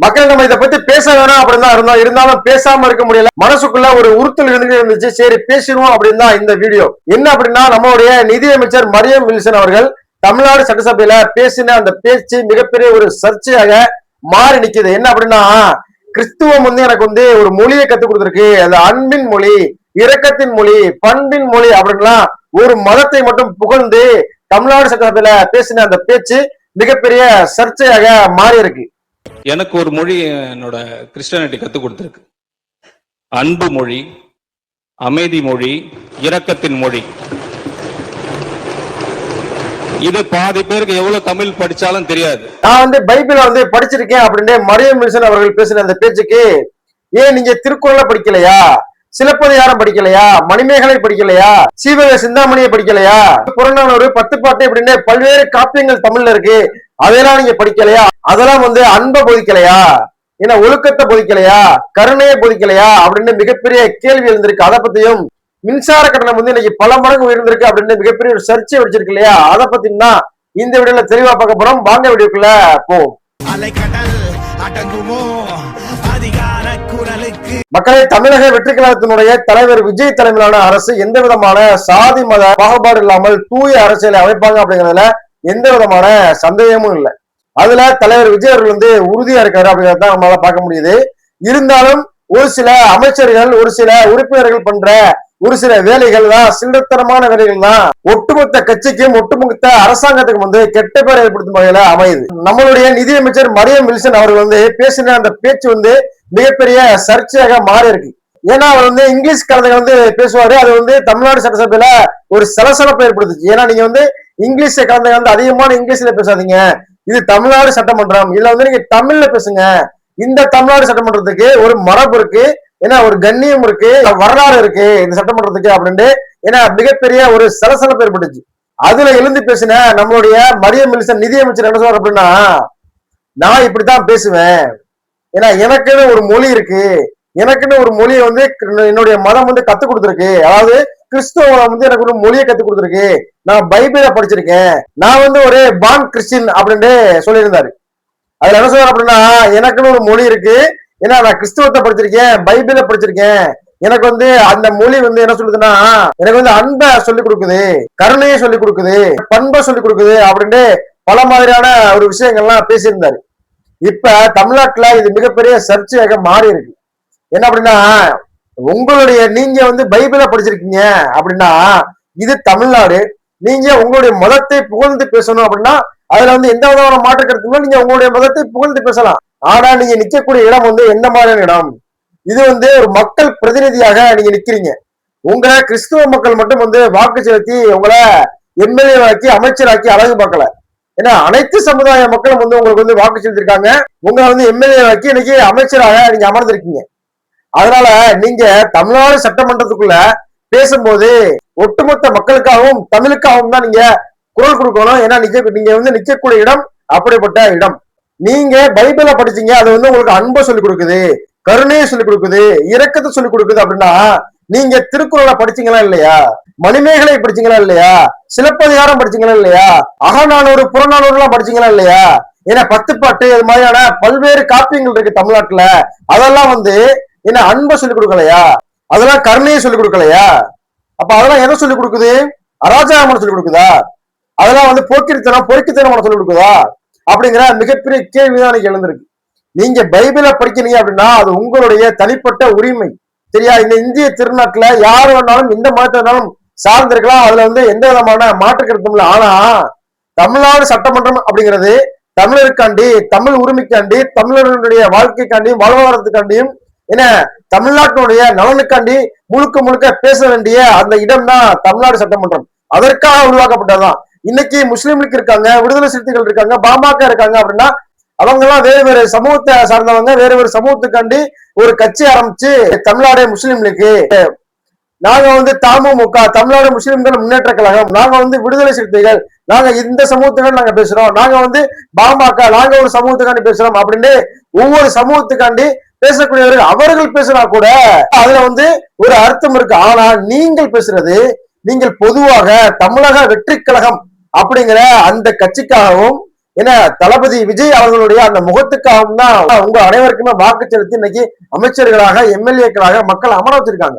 மக்கள் நம்ம இதை பத்தி பேச வேணாம் அப்படின்னு தான் இருந்தோம். இருந்தாலும் பேசாம இருக்க முடியல. மனசுக்குள்ள ஒரு உறுத்தல் இருந்துச்சு. சரி பேசிடுவோம் அப்படின்னு தான் இந்த வீடியோ. என்ன அப்படின்னா, நம்மளுடைய நிதியமைச்சர் மரியம் வில்சன் அவர்கள் தமிழ்நாடு சட்டசபையில பேசின அந்த பேச்சு மிகப்பெரிய ஒரு சர்ச்சையாக மாறி நிக்குது. என்ன அப்படின்னா, கிறிஸ்துவம் எனக்கு ஒரு மொழியை கத்துக் கொடுத்திருக்கு. அது அன்பின் மொழி, இரக்கத்தின் மொழி, பண்பின் மொழி அப்படின்லாம் ஒரு மதத்தை மட்டும் புகழ்ந்து தமிழ்நாடு சட்டசபையில பேசின அந்த பேச்சு மிகப்பெரிய சர்ச்சையாக மாறி இருக்கு. எனக்கு ஒரு மொழி என்னோட கிறிஸ்டியானிட்டி கத்துக் கொடுத்திருக்கு. அன்பு மொழி, அமைதி மொழி, இரக்கத்தின் மொழி. இது பாதி பேருக்கு எவ்வளவு தமிழ் படிச்சாலும் தெரியாது. நான் பைபிள படிச்சிருக்கேன் அப்படின்னு மரியம் வில்சன் அவர்கள் பேசின அந்த பேச்சுக்கு, ஏன் நீங்க திருக்குறளை படிக்கலையா, சிலப்பதிகாரம் படிக்கலையா, மணிமேகலை படிக்கலையா, சீவக சிந்தாமணியை படிக்கலையா, புறநானூறு, பத்துப்பாட்டு இப்படின்னு பல்வேறு காப்பியங்கள் தமிழ்ல இருக்கு, அதெல்லாம் நீங்க படிக்கலையா, அதெல்லாம் அன்பை போதிக்கலையா, ஏன்னா ஒழுக்கத்தை போதிக்கலையா, கருணையை போதிக்கலையா அப்படின்னு மிகப்பெரிய கேள்வி எழுந்திருக்கு. அதை பத்தியும் மின்சார கட்டணம் இன்னைக்கு பல மடங்கு உயர்ந்திருக்கு அப்படின்னு மிகப்பெரிய ஒரு சர்ச்சை வச்சிருக்கு இல்லையா, அதை பத்தியும் தான் இந்த வீடியோல தெளிவா பார்க்க போறோம். வாங்க வீடியோக்குள்ள போவோம். மக்களை, தமிழக வெற்றி கழகத்தினுடைய தலைவர் விஜய் தலைமையிலான அரசு எந்த விதமான சாதி மத பாகுபாடு இல்லாமல் தூய அரசியலை அமைப்பாங்க அப்படிங்கிறதுல எந்த விதமான சந்தேகமும் இல்லை. அதுல தலைவர் விஜய் அவர்கள் உறுதியா இருக்காரு அப்படிங்கறத நம்மளால பார்க்க முடியுது. இருந்தாலும் ஒரு சில அமைச்சர்கள், ஒரு சில உறுப்பினர்கள் பண்ற ஒரு சில வேலைகள் தான், சில்லத்தனமான வேலைகள் தான் ஒட்டுமொத்த கட்சிக்கும் ஒட்டுமொத்த அரசாங்கத்துக்கும் கெட்ட பேர் ஏற்படுத்தும் வகையில அமையுது. நம்மளுடைய நிதியமைச்சர் மரியம் வில்சன் அவர்கள் பேசின அந்த பேச்சு மிகப்பெரிய சர்ச்சையாக மாறி இருக்கு. ஏன்னா அவர் இங்கிலீஷ் கலந்து பேசுவாரு. அது தமிழ்நாடு சட்டசபையில ஒரு சலசலப்பை ஏற்படுத்துச்சு. ஏன்னா நீங்க இங்கிலீஷ் கலந்து அதிகமான இங்கிலீஷ்ல பேசாதீங்க, இது தமிழ்நாடு சட்டமன்றம், இதுல நீங்க தமிழ்ல பேசுங்க. இந்த தமிழ்நாடு சட்டமன்றத்துக்கு ஒரு மரபு இருக்கு, ஏன்னா ஒரு கண்ணியம் இருக்கு, வரலாறு இருக்கு இந்த சட்டமன்றத்துக்கு அப்படின்ட்டு ஏன்னா மிகப்பெரிய ஒரு சலசலப்பு ஏற்பட்டுச்சு. அதுல எழுந்து பேசின நம்மளுடைய மரியம் வில்சன் நிதியமைச்சர் என்ன சொல்றாரு அப்படின்னா, நான் இப்படித்தான் பேசுவேன், ஏன்னா எனக்குன்னு ஒரு மொழி இருக்கு, எனக்குன்னு ஒரு மொழியை என்னுடைய மதம் கத்துக் கொடுத்துருக்கு, அதாவது கிறிஸ்துவம் எனக்கு ஒரு மொழியை கத்துக் கொடுத்துருக்கு, நான் பைபிளை படிச்சிருக்கேன், நான் ஒரு பான் கிறிஸ்டின் அப்படின்ட்டு சொல்லியிருந்தாரு. அதுல என்ன சொல்றாரு அப்படின்னா, எனக்குன்னு ஒரு மொழி இருக்கு, ஏன்னா நான் கிறிஸ்துவத்தை படிச்சிருக்கேன், பைபிளை படிச்சிருக்கேன், எனக்கு அந்த மொழி என்ன சொல்லுதுன்னா, எனக்கு அன்பை சொல்லிக் கொடுக்குது, கருணையை சொல்லிக் கொடுக்குது, பண்பை சொல்லிக் கொடுக்குது அப்படின்ட்டு பல மாதிரியான ஒரு விஷயங்கள்லாம் பேசியிருந்தாரு. இப்ப தமிழ்நாட்டுல இது மிகப்பெரிய சர்ச்சையாக மாறி இருக்கு. என்ன அப்படின்னா, உங்களுடைய நீங்க பைபிளை படிச்சிருக்கீங்க அப்படின்னா இது தமிழ்நாடு, நீங்க உங்களுடைய மதத்தை புகழ்ந்து பேசணும் அப்படின்னா அதுல எந்த விதமான மாற்று கருத்துங்களோ நீங்க உங்களுடைய மதத்தை புகழ்ந்து பேசலாம். ஆனா நீங்க நிக்கக்கூடிய இடம் எந்த மாதிரியான இடம், இது ஒரு மக்கள் பிரதிநிதியாக நீங்க நிக்கிறீங்க. உங்களை கிறிஸ்துவ மக்கள் மட்டும் வாக்கு செலுத்தி உங்களை எம்எல்ஏ ஆக்கி அமைச்சராக்கி அழகு பார்க்கல. ஏன்னா அனைத்து சமுதாய மக்களும் உங்களுக்கு வாக்கு செலுத்திருக்காங்க, உங்களை எம்எல்ஏ ஆக்கி இன்னைக்கு அமைச்சராக நீங்க அமர்ந்திருக்கீங்க. அதனால நீங்க தமிழ்நாடு சட்டமன்றத்துக்குள்ள பேசும்போது ஒட்டுமொத்த மக்களுக்காகவும் தமிழுக்காகவும் தான் நீங்க குரல் கொடுக்கணும். ஏன்னா நீங்க நிக்கக்கூடிய இடம் அப்படிப்பட்ட இடம். நீங்க பைபிளை படிச்சீங்க, அது உங்களுக்கு அன்பை சொல்லிக் கொடுக்குது, கருணையை சொல்லிக் கொடுக்குது, இரக்கத்தை சொல்லிக் கொடுக்குது அப்படின்னா நீங்க திருக்குறளை படிச்சீங்களா இல்லையா, மணிமேகலை படிச்சீங்களா இல்லையா, சிலப்பதிகாரம் படிச்சீங்களா இல்லையா, அகநானூறு, புறநானூறு எல்லாம் படிச்சீங்களா இல்லையா, ஏன்னா பத்துப்பாட்டு இது மாதிரியான பல்வேறு காப்பியங்கள் இருக்கு தமிழ்நாட்டுல, அதெல்லாம் என்ன அன்பை சொல்லிக் கொடுக்கலையா, அதெல்லாம் கருணையை சொல்லிக் கொடுக்கலையா, அப்ப அதெல்லாம் எதை சொல்லிக் கொடுக்குது, அராஜகமான சொல்லிக் கொடுக்குதா, அதெல்லாம் பொறுக்கித்தனம் சொல்லிக் கொடுக்குதா அப்படிங்கிற மிகப்பெரிய கேள்விதான் எழுந்திருக்கு. நீங்க பைபிளை படிக்கிறீங்க அப்படின்னா அது உங்களுடைய தனிப்பட்ட உரிமை, சரியா? இந்த இந்திய திருநாட்டுல யாரு வேணாலும் எந்த மதத்தினாலும் சார்ந்திருக்கலாம், அதுல எந்த விதமான மாற்று கருத்தும் இல்லை. ஆனா தமிழ்நாடு சட்டமன்றம் அப்படிங்கிறது தமிழருக்காண்டி, தமிழ் உரிமைக்காண்டி, தமிழர்களுடைய வாழ்க்கைக்காண்டியும் வாழ்வாதாரத்துக்காண்டியும் என்ன தமிழ்நாட்டினுடைய நலனுக்காண்டி முழுக்க முழுக்க பேச வேண்டிய அந்த இடம் தான் தமிழ்நாடு சட்டமன்றம். அதற்காக உருவாக்கப்பட்டதுதான். இன்னைக்கு முஸ்லீம்களுக்கு இருக்காங்க, விடுதலை சிறுத்தைகள் இருக்காங்க, பாமக இருக்காங்க அப்படின்னா அவங்க எல்லாம் வேறு வேறு சமூகத்தை சார்ந்தவங்க, வேறு வேறு சமூகத்துக்காண்டி ஒரு கட்சி ஆரம்பிச்சு தமிழ்நாடு முஸ்லீம் லீக்கு, நாங்க தமுமுக, தமிழ்நாடு முஸ்லிம்கள் முன்னேற்ற கழகம், நாங்க விடுதலை சிறுத்தைகள், நாங்க இந்த சமூகத்துக்காண்டி நாங்க பேசுறோம், நாங்க பாமக, நாங்க ஒரு சமூகத்துக்காண்டி பேசுறோம் அப்படின்னு ஒவ்வொரு சமூகத்துக்காண்டி பேசக்கூடியவர்கள் அவர்கள் பேசுனா கூட அதுல ஒரு அர்த்தம் இருக்கு. ஆனா நீங்கள் பேசுறது, நீங்கள் பொதுவாக தமிழக வெற்றி கழகம் அப்படிங்கிற அந்த கட்சிக்காகவும் ஏன்னா தளபதி விஜய் அவர்களுடைய அந்த முகத்துக்காகவும் தான் உங்க அனைவருக்குமே வாக்கு செலுத்தி இன்னைக்கு அமைச்சர்களாக எம்எல்ஏக்களாக மக்கள் அமர வச்சிருக்காங்க.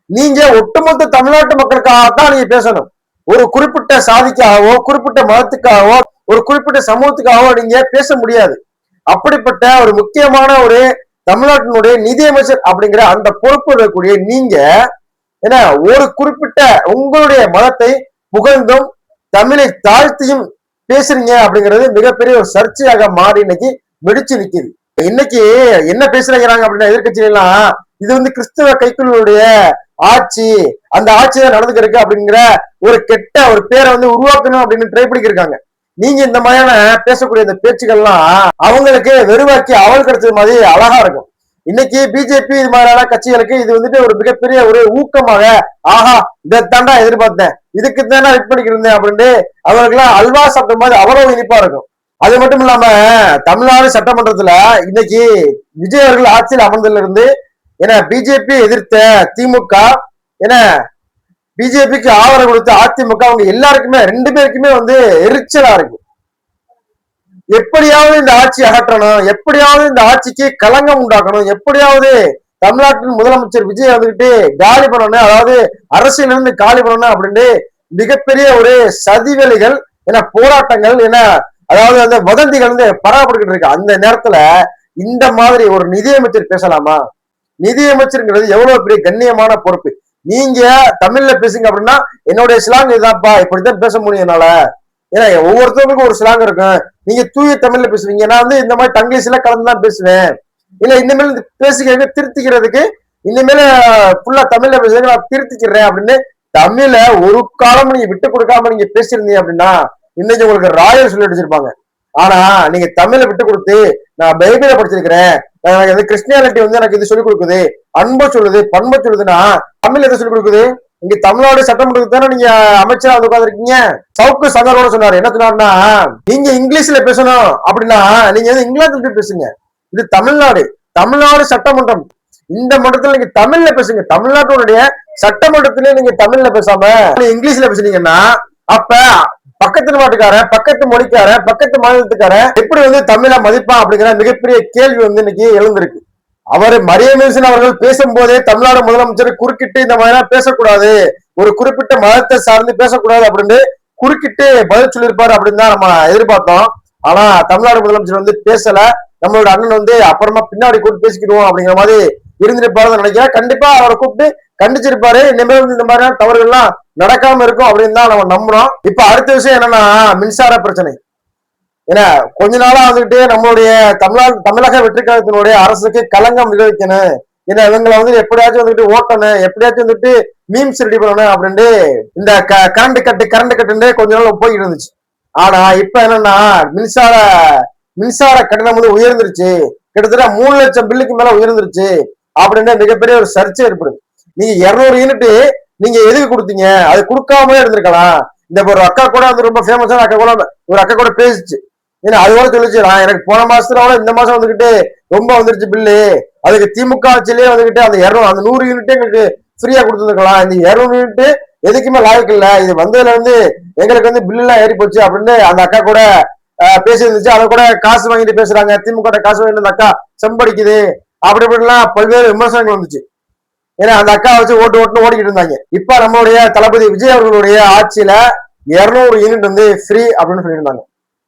நீங்க ஒட்டுமொத்த தமிழ்நாட்டு மக்களுக்காகத்தான் நீங்க பேசணும். ஒரு குறிப்பிட்ட சாதிக்காகவோ குறிப்பிட்ட மதத்துக்காகவோ ஒரு குறிப்பிட்ட சமூகத்துக்காகவோ நீங்க பேச முடியாது. அப்படிப்பட்ட ஒரு முக்கியமான ஒரு தமிழ்நாட்டினுடைய நிதியமைச்சர் அப்படிங்கிற அந்த பொறுப்பு இருக்கக்கூடிய நீங்க ஏன்னா ஒரு குறிப்பிட்ட உங்களுடைய மதத்தை புகழ்ந்தும் தமிழை தாழ்த்தியும் பேசுறீங்க அப்படிங்கிறது மிகப்பெரிய ஒரு சர்ச்சையாக மாறி இன்னைக்கு வெடிச்சு நிக்குது. இன்னைக்கு என்ன பேசுறாங்க அப்படின்னா எதிர்கட்சியெல்லாம் இது கிறிஸ்தவ கைக்குள்ளுடைய ஆட்சி, அந்த ஆட்சி தான் நடந்துக்கு இருக்கு அப்படிங்கிற ஒரு கெட்ட ஒரு பேரை உருவாக்கணும் அப்படின்னு ட்ரை பண்ணிக்கிருக்காங்க. நீங்க இந்த மாதிரியான பேசக்கூடிய இந்த பேச்சுக்கள்லாம் அவங்களுக்கு வெறுவாக்கி அவள் கிடைச்சது மாதிரி அழகா இருக்கும். இன்னைக்கு பிஜேபி இது மாதிரியான கட்சிகளுக்கு இது ஒரு மிகப்பெரிய ஒரு ஊக்கமாக, ஆஹா இதைத்தாண்டா எதிர்பார்த்தேன், இதுக்கு தானே வெயிட் பண்ணிக்கிட்டு இருந்தேன் அப்படின்ட்டு அவர்களுக்கெல்லாம் அல்வா சாப்பிட்ட மாதிரி அவ்வளவு இனிப்பா இருக்கும். அது மட்டும் இல்லாம தமிழ்நாடு சட்டமன்றத்துல இன்னைக்கு விஜய் அவர்கள் ஆட்சியில் அமர்ந்ததுல இருந்து ஏன்னா பிஜேபி எதிர்த்த திமுக, ஏன்னா பிஜேபிக்கு ஆதரவு கொடுத்த அதிமுக, அவங்க எல்லாருக்குமே 2 பேருக்குமே எரிச்சலா இருக்கு. எப்படியாவது இந்த ஆட்சி அகற்றணும், எப்படியாவது இந்த ஆட்சிக்கு களங்கம் உண்டாக்கணும், எப்படியாவது தமிழ்நாட்டின் முதலமைச்சர் விஜய் காலி பண்ணணும், அதாவது அரசியல இருந்து காலி பண்ணணும் அப்படின்னு மிகப்பெரிய ஒரு சதிவேலைகள் என போராட்டங்கள் என அதாவது வதந்திகள் பராமரிக்கிட்டு இருக்கு. அந்த நேரத்துல இந்த மாதிரி ஒரு நிதியமைச்சர் பேசலாமா? நிதியமைச்சருங்கிறது எவ்வளவு பெரிய கண்ணியமான பொறுப்பு. நீங்க தமிழ்ல பேசுங்க அப்படின்னா என்னுடைய ஸ்லாங் இதுதான்ப்பா, இப்படித்தான் பேச முடியும் என்னால. ஏன்னா ஒவ்வொருத்தவங்களுக்கும் ஒரு ஸ்லாங் இருக்கும். நீங்க தூய தமிழ்ல பேசுவீங்க, நான் இந்த மாதிரி தங்கிலீஷ்ல கலந்துதான் பேசுவேன். இல்ல இனிமேல் பேசிக்கிறதுக்கு திருத்திக்கிறதுக்கு இனிமேல ஃபுல்லா தமிழ்ல பேசுறதுக்கு நான் திருத்திக்கிறேன் அப்படின்னு தமிழ ஒரு காலம் நீங்க விட்டு கொடுக்காம நீங்க பேசியிருந்தீங்க அப்படின்னா இன்னைக்கு உங்களுக்கு ராயல் சொல்லி அடிச்சிருப்பாங்க. ஆனா நீங்க தமிழை விட்டு கொடுத்து நான் பைபிளை படிச்சிருக்கிறேன், கிறிஸ்டியானிட்டி எனக்கு இது சொல்லிக் கொடுக்குது, அன்பை சொல்லுது, பண்பை சொல்லுதுன்னா தமிழ் எதை சொல்லிக் கொடுக்குது? இங்க தமிழ்நாடு சட்டமன்றத்துக்கு தானே நீங்க அமைச்சரா உட்காந்துருக்கீங்க. சவுக்கு சங்கரோட சொன்னாரு, என்ன சொன்னாருன்னா நீங்க இங்கிலீஷ்ல பேசணும் அப்படின்னா நீங்க இங்கிலாந்துல பேசுங்க. இது தமிழ்நாடு, தமிழ்நாடு சட்டமன்றம், இந்த மன்றத்துல நீங்க தமிழ்ல பேசுங்க. தமிழ்நாட்டுடைய சட்டமன்றத்திலே நீங்க தமிழ்ல பேசாம இங்கிலீஷ்ல பேசுனீங்கன்னா அப்ப பக்கத்து நாட்டுக்காரன், பக்கத்து மொழிக்காரன், பக்கத்து மாநிலத்துக்காரன் எப்படி தமிழை மதிப்பான் அப்படிங்கிற மிகப்பெரிய கேள்வி இன்னைக்கு எழுந்திருக்கு. அவர் மரியமேசன் அவர்கள் பேசும்போதே தமிழ்நாடு முதலமைச்சர் குறுக்கிட்டு இந்த மாதிரி பேசக்கூடாது, ஒரு குறிப்பிட்ட மதத்தை சார்ந்து பேசக்கூடாது அப்படின்னு குறுக்கிட்டு பதில் சொல்லியிருப்பாரு அப்படின்னு தான் நம்ம எதிர்பார்த்தோம். ஆனா தமிழ்நாடு முதலமைச்சர் பேசல. நம்மளோட அண்ணன் அப்புறமா பின்னாடி கூப்பிட்டு பேசிக்கிடுவோம் அப்படிங்கிற மாதிரி இருந்திருப்பாருன்னு நினைக்கிறேன். கண்டிப்பா அவரை கூப்பிட்டு கண்டிச்சிருப்பாரு. இனிமேல் இந்த மாதிரியான தவறுகள்லாம் நடக்காம இருக்கும் அப்படின்னு தான் நம்ம நம்புறோம். இப்ப அடுத்த விஷயம் என்னன்னா மின்சார பிரச்சனை. ஏன்னா கொஞ்ச நாளா நம்மளுடைய தமிழக வெற்றி கழகத்தினுடைய அரசுக்கு களங்கம் விளைவிக்கணும், ஏன்னா இவங்களை எப்படியாச்சும் ஓட்டணும், எப்படியாச்சும் மீம்ஸ் ரெடி பண்ணணும் அப்படின்ட்டு இந்த கரண்ட் கட்டுன்னு கொஞ்ச நாள் போய்கிட்டு இருந்துச்சு. ஆனா இப்ப என்னன்னா மின்சார கட்டணம் உயர்ந்துருச்சு, கிட்டத்தட்ட 3 லட்சம் பில்லுக்கு மேல உயர்ந்துருச்சு அப்படின்னு மிகப்பெரிய ஒரு சர்ச்சை ஏற்படுது. நீங்க 200 யூனிட் நீங்க எதுக்கு கொடுத்தீங்க? அது கொடுக்காமலே இருந்திருக்கலாம். இந்த ஒரு அக்கா கூட ரொம்ப ஃபேமஸான அக்கா கூட ஒரு அக்கா கூட பேசிச்சு. ஏன்னா அது கூட சொல்லிச்சு, நான் எனக்கு போன மாசத்துல இந்த மாசம் ரொம்ப வந்துருச்சு பில்லு, அதுக்கு திமுக ஆட்சியிலேயே அந்த 100 யூனிட் எங்களுக்கு ஃப்ரீயா கொடுத்துருக்கலாம், இந்த 200 யூனிட் எதுக்குமே லாய்க்கு இல்ல, இது வந்ததுல எங்களுக்கு பில்லு எல்லாம் ஏறி போச்சு அப்படின்னு அந்த அக்கா கூட பேசி இருந்துச்சு. அதை கூட காசு வாங்கிட்டு பேசுறாங்க, திமுக காசு வாங்கிட்டு அந்த அக்கா செம்படிக்குது அப்படி இப்படிலாம் பல்வேறு விமர்சனங்கள் வந்துச்சு. ஏன்னா அந்த அக்கா வச்சு ஓட்டு ஓடிக்கிட்டு இருந்தாங்க. இப்ப நம்மளுடைய தளபதி விஜய் அவர்களுடைய ஆட்சியில 200 யூனிட் ஃப்ரீ அப்படின்னு சொல்லியிருந்தாங்க.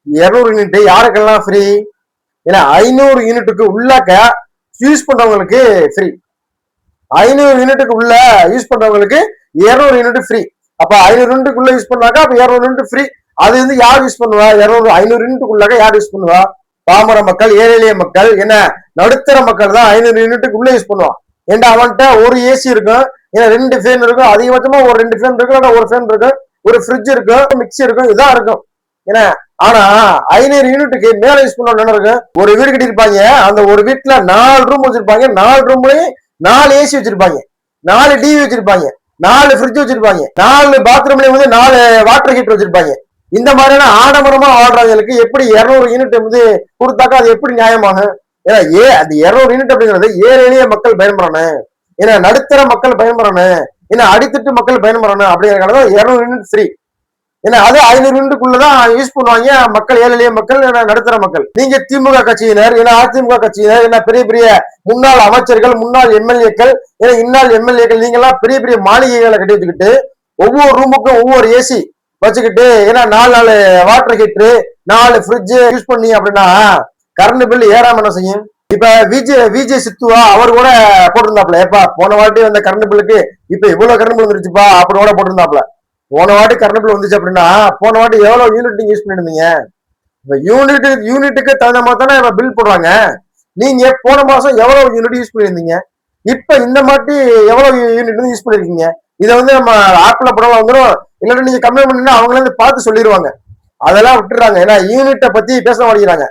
200 யூனிட் யாருக்கெல்லாம் ஃப்ரீ? ஏன்னா 500 யூனிட்டுக்கு உள்ளாக்க யூஸ் பண்றவங்களுக்கு ஃப்ரீ. 500 யூனிட்டுக்கு உள்ள யூஸ் பண்றவங்களுக்கு 200 யூனிட் ஃப்ரீ. அப்ப 500 யூனிட்டுக்குள்ள யூஸ் பண்ணாக்க அப்ப 200 யூனிட் ஃப்ரீ. அது யார் யூஸ் பண்ணுவா? 500 யூனிட்டுக்குள்ளாக யார் யூஸ் பண்ணுவா? பாமர மக்கள், ஏழை எளிய மக்கள், என்ன நடுத்தர மக்கள் தான் 500 யூனிட்டுக்கு உள்ள யூஸ் பண்ணுவான். ஏன்னா அவன்கிட்ட ஒரு ஏசி இருக்கும், ஏன்னா 2 ஃபேன் இருக்கும், அதிகபட்சமா ஒரு 2 ஃபேன் இருக்கும், ஒரு ஃபேன் இருக்கும், ஒரு ஃப்ரிட்ஜ் இருக்கும், மிக்சி இருக்கும், இதான் இருக்கும். ஏன்னா ஆனா 500 யூனிட்டுக்கு மேல யூஸ் பண்ண என்ன இருக்கும்? ஒரு வீடு கட்டியிருப்பாங்க, அந்த ஒரு வீட்டுல 4 ரூம் வச்சிருப்பாங்க, 4 ரூம்லயும் 4 ஏசி வச்சிருப்பாங்க, 4 டிவி வச்சிருப்பாங்க, 4 ஃப்ரிட்ஜ் வச்சிருப்பாங்க, 4 பாத்ரூம்லயும் 4 வாட்டர் ஹீட்டர் வச்சிருப்பாங்க. இந்த மாதிரியான ஆடம்பரமா ஆடுறவங்களுக்கு எப்படி 200 யூனிட் கொடுத்தாக்கா அது எப்படி நியாயமாகும்? ஏன்னா அந்த 200 யூனிட் அப்படிங்கிறது ஏழை எளிய மக்கள் பயன்பெறணும், ஏன்னா நடுத்தர மக்கள் பயன்பெறணும், ஏன்னா அடித்தட்டு மக்கள் பயன்பெறணும் அப்படிங்கிறதுனால 200 யூனிட் ஃப்ரீ. ஏன்னா அது 500 யூனிட்டுக்குள்ளதான் யூஸ் பண்ணுவாங்க மக்கள், ஏழை எளிய மக்கள், நடுத்தர மக்கள். நீங்க திமுக கட்சியினர், ஏன்னா அதிமுக கட்சியினர், என்ன பெரிய பெரிய முன்னாள் அமைச்சர்கள், முன்னாள் எம்எல்ஏக்கள், ஏன்னா இன்னாள் எம்எல்ஏக்கள், நீங்க எல்லாம் பெரிய பெரிய மாளிகைகளை கட்டி வச்சுக்கிட்டு ஒவ்வொரு ரூமுக்கும் ஒவ்வொரு ஏசி வச்சுக்கிட்டு, ஏன்னா 4 வாட்டர் ஹீட்டரு, 4 ஃப்ரிட்ஜ் யூஸ் பண்ணி அப்படின்னா கரண்ட் பில் ஏறாம என்ன செய்யும்? இப்ப விஜய் சித்துவா அவர் கூட போட்டிருந்தாப்ல, ஏப்பா போன வாட்டி வந்த கரண்ட் பில்லுக்கு இப்ப இவ்வளவு கரண்ட் பில் வந்துருச்சுப்பா அப்படின்னு கூட போட்டிருந்தாப்ல. போன வாட்டி கரண்ட் பில் வந்துச்சு அப்படின்னா போன வாட்டி எவ்வளவு யூனிட் நீங்க யூஸ் பண்ணிருந்தீங்க? இப்ப யூனிட்டுக்கு தகுந்த மாதிரி தானே பில் போடுறாங்க. நீங்க போன மாசம் எவ்வளவு யூனிட் யூஸ் பண்ணிருந்தீங்க, இப்ப இந்த மாட்டி எவ்வளவு யூனிட் யூஸ் பண்ணிருக்கீங்க? இதை வந்து நம்ம ஆப்ல போடலாம் வந்துடும், இல்லாட்டி நீங்க கம்மி பண்ணீங்கன்னா அவங்களே பார்த்து சொல்லிடுவாங்க. அதெல்லாம் விட்டுறாங்க. ஏன்னா யூனிட்டை பத்தி பேச மாட்டேங்கிறாங்க,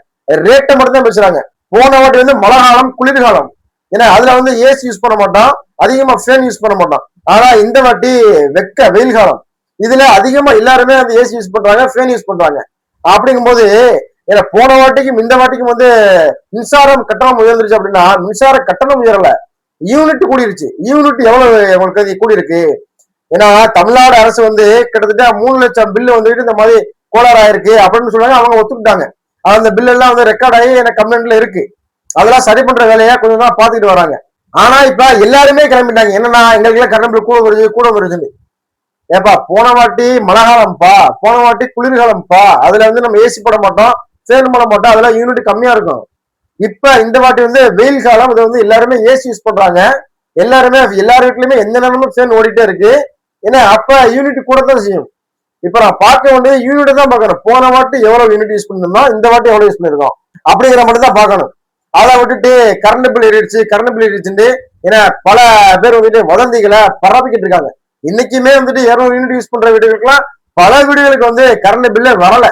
ரேட்டை மட்டும் தான் பேசுறாங்க. போன வாட்டி வந்து மழை காலம், குளிர்காலம், ஏன்னா அதுல வந்து ஏசி யூஸ் பண்ண மாட்டோம், அதிகமா ஃபேன் யூஸ் பண்ண மாட்டோம். ஆனா இந்த வாட்டி வெயில் காலம், இதுல அதிகமா எல்லாருமே அந்த ஏசி யூஸ் பண்றாங்க, ஃபேன் யூஸ் பண்றாங்க. அப்படிங்கும்போது ஏன்னா போன வாட்டிக்கும் இந்த வாட்டிக்கும் வந்து மின்சாரம் கட்டணம் உயர்ந்துருச்சு அப்படின்னா மின்சார கட்டணம் உயரல, யூனிட் கூடிருச்சு. யூனிட் எவ்வளவு உங்களுக்கு கூடி இருக்கு? ஏன்னா தமிழ்நாடு அரசு வந்து கிட்டத்தட்ட 3 லட்சம் பில்லு வந்துட்டு இந்த மாதிரி கோளாறு ஆயிருக்கு அப்படின்னு சொல்றாங்க. அவங்க ஒத்துக்கிட்டாங்க. அந்த பில் எல்லாம் வந்து ரெக்கார்ட் ஆகி எனக்கு கம்ப்ளைண்ட்ல இருக்கு. அதெல்லாம் சரி பண்ற வேலையா கொஞ்சம் தான் பாத்துக்கிட்டு வராங்க. ஆனா இப்ப எல்லாருமே கிளம்பிட்டாங்க, என்னன்னா எங்களுக்கு எல்லாம் கரண்ட் பில் கூட வருதுன்னு. ஏப்பா போன வாட்டி மழை காலம்ப்பா, போன வாட்டி குளிர்காலம்ப்பா, அதுல வந்து நம்ம ஏசி போட மாட்டோம், ஃபேன் போட மாட்டோம், அதெல்லாம் யூனிட் கம்மியா இருக்கும். இப்ப இந்த வாட்டி வந்து வெயில் காலம், இது வந்து எல்லாருமே ஏசி யூஸ் பண்றாங்க, எல்லாருமே எல்லார் வீட்லயுமே எந்த நேரமும் ஃபேன் ஓடிட்டே இருக்கு. ஏன்னா அப்ப யூனிட் கூட தான் செய்யும். இப்ப நான் பார்க்க வேண்டியது யூனிட் தான் பார்க்கணும். போன வாட்டி எவ்வளவு யூனிட் யூஸ் பண்ணிருந்தோம், இந்த வாட்டி எவ்வளவு யூஸ் பண்ணிருக்கோம் அப்படிங்கிற மட்டும் தான் பார்க்கணும். அதை விட்டுட்டு கரண்ட் பில் ஏறிடுச்சுன்னு ஏன்னா பல பேர் வந்துட்டு வதந்திகளை பரப்பிக்கிட்டு இருக்காங்க. இன்னைக்குமே வந்துட்டு 200 யூனிட் யூஸ் பண்ற வீடுகளுக்குலாம் பல வீடுகளுக்கு வந்து கரண்ட் பில்லே வரல.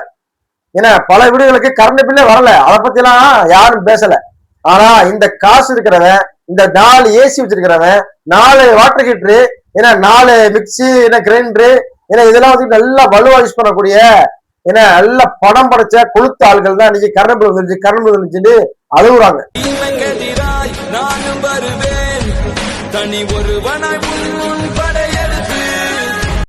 ஏன்னா பல வீடுகளுக்கு கரண்ட் பில்லே வரல, அதை பத்தி எல்லாம் யாரும் பேசல. ஆனா இந்த காசு இருக்கிறவன், இந்த 4 ஏசி வச்சிருக்கிறவன், 4 வாட்டர் ஹீட்டரு, ஏன்னா 4 மிக்சி, ஏன்னா கிரைண்டரு, ஏன்னா இதெல்லாம் வந்து நல்லா வலுவா யூஸ் பண்ணக்கூடிய, ஏன்னா நல்ல படம் படைச்ச கொளுத்த ஆள்கள் தான் இன்னைக்கு கரண்ட் பில் வந்துருச்சுன்னு அழுகுறாங்க. நானும் வருவேன், தனி ஒருவனாய் படைய